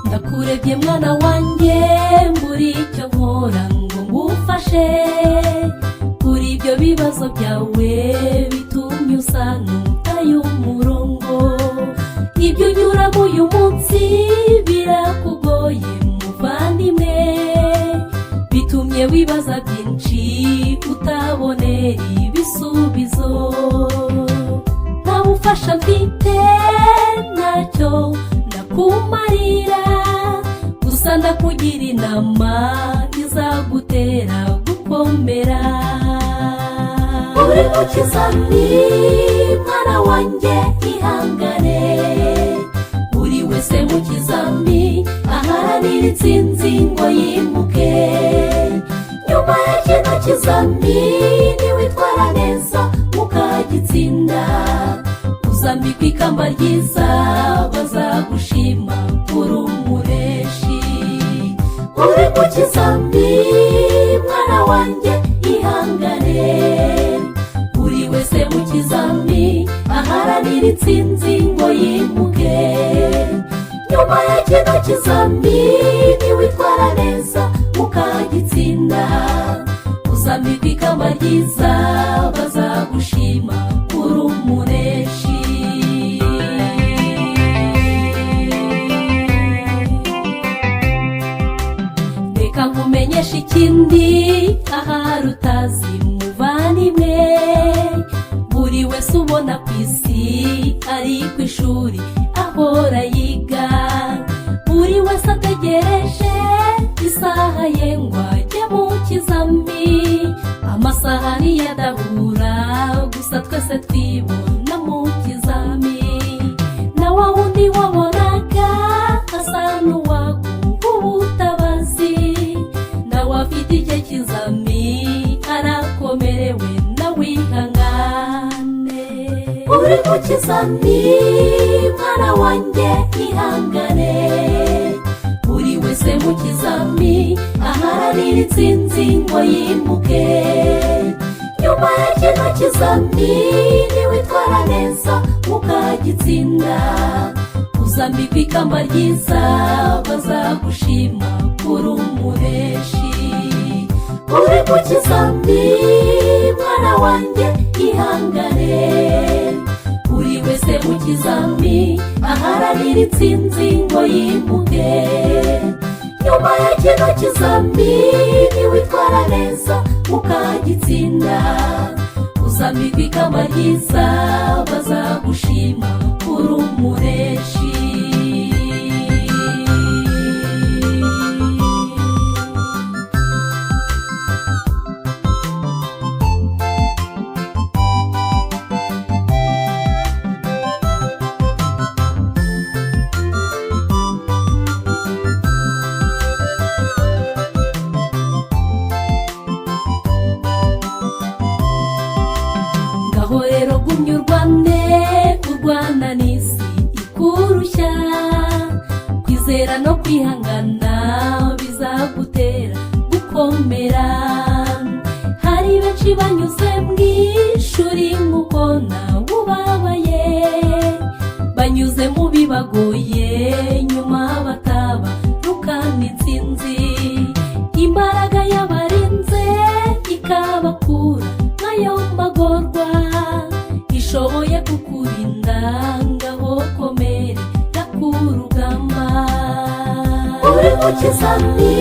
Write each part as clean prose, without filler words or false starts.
Ndakurebye mwana wanjye mbura icyo nkora ngo ngufashe kuri ibyo bibazo byawe bitumye usa n'utaye umurongo. Ibyo unyuramo uyu munsi birakugoye muvandimwe, bitumye wibaza byinshi utabonera ibisubizo. Nta bufasha mfite ntacyo nakumarira, gusa ndakugira inama izagutera gukomera. Uri mu kizami mwana wanjye ihangane, buri wese mu kizami aharanira intsinzi ngo yimuke. Nyuma ya kino kizami niwitwara neza mukagitsinda, uzambikwa ikamba ryiza bazagushima kuri umureshi. Uri mu kizami mwana wanjye ihangane, buri wese mu kizami aharanira intsinzi ngo yimuke. Nyuma ya kino kizami niwitwara neza mukagitsinda, uzambikwa ikamba ryiza bazagushima kuri umureshi. Reka nkumenyeshe ikindi ahari utazi muvandimwe, buri wese ubona ku isi ari ku ishuri ahora yiga. Buri wese ategereje isaha ye ngo ajye mu kizami, amasaha ntiyadahura gusa twese twibona mu kizami. Na wa wundi wabonaga asa n'uwaguha ubutabazi, nawe afite icyo kizami arakomerewe nawe ihangane. Uri mu kizami mwana wanjye ihangane, buri wese mu kizami aharanira intsinzi ngo yimuke. Nyuma ya kino kizami niwitwara neza mukagitsinda, uzambikwa ikamba ryiza bazagushima kuri umureshi. Uri mu kizami mwana wanjye ihangane, buri wese mu kizami aharanira intsinzi ngo yimuke. Nyuma ya kino kizami niwitwara neza mukagitsinda, uzambikwa ikamba ryiza bazagushima kuri umureshi. Rero gumya urwana n'isi ikurushya, kwizera no kwihangana bizagutera gukomera. Hari benshi banyuze mu ishuri nk'uko nawe ubabaye, banyuze mu bibagoye nyuma batabarukana intsinzi. Imbaraga yabarinze ikabakura nk'ayo magorwa, ishoboye kukurinda ngaho komerera ku rugamba. Uri mu kizami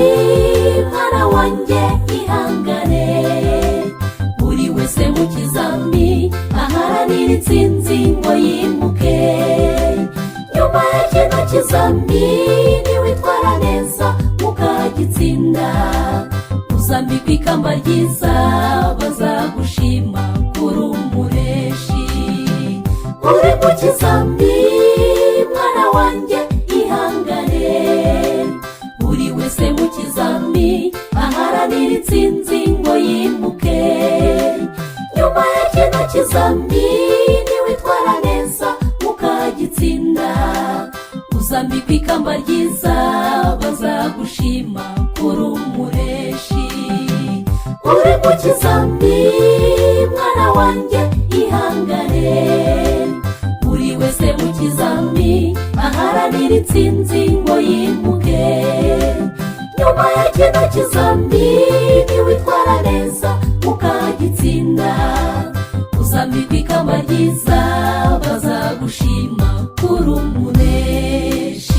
mwana wanjye ihangane, buri wese mu kizami aharanira intsinzi ngo yimuke. Nyuma ya kino kizami niwitwara neza mukagitsinda, uzambikwa ikamba ryiza bazagushima kuri umureshi. Uri mu kizami mwana wanjye ihangane, buri wese mu kizami aharanira intsinzi ngo yimuke. Nyuma ya kino kizami niwitwara neza mukagitsinda, uzambikwa ikamba ryiza bazagushima kuri umureshi. uri mu kizami mwana wanjye ihangane, buri wese mu kizami aharanira intsinzi ngo yimuke. Nyuma ya kino kizami niwitwara neza ukagitsinda, uzambikwa ikamba ryiza bazagushima kuri umuneshi.